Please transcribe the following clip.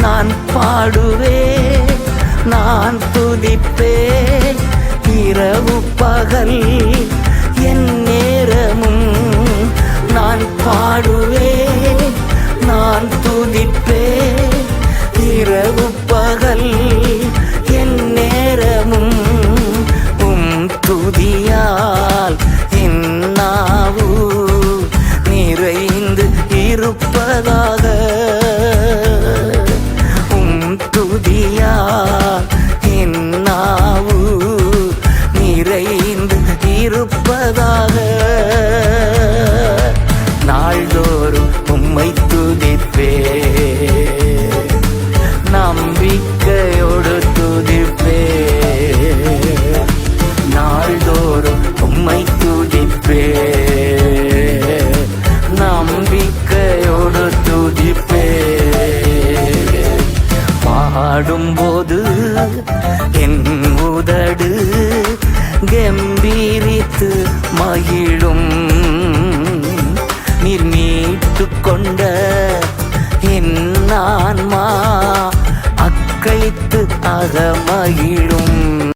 நான் பாடுவேன், நான் துதிப்பேன். இரவு பகல் என் நேரமும் நான் பாடுவேன், நான் துதிப்பேன். இரவு பகல் என் நேரமும் துதியால் என் நாவு நிறைந்து இருப்பதாக. துதியால் என் நாவு நிறைந்து இருப்பதாக. நாள்தோறும் உம்மை துதிப்பே, நம்பிக்கையோடு துதிப்பே. நாள்தோறும் உம்மை துதிப்பே, நம்பிக்கையோடு துதிப்பே. பாடும்போது என் உதடு கம்பீரித்து மகிழும். நீர் மீட்டு கொண்ட என் ஆன்மா அக்களித்து அகமகிழும்.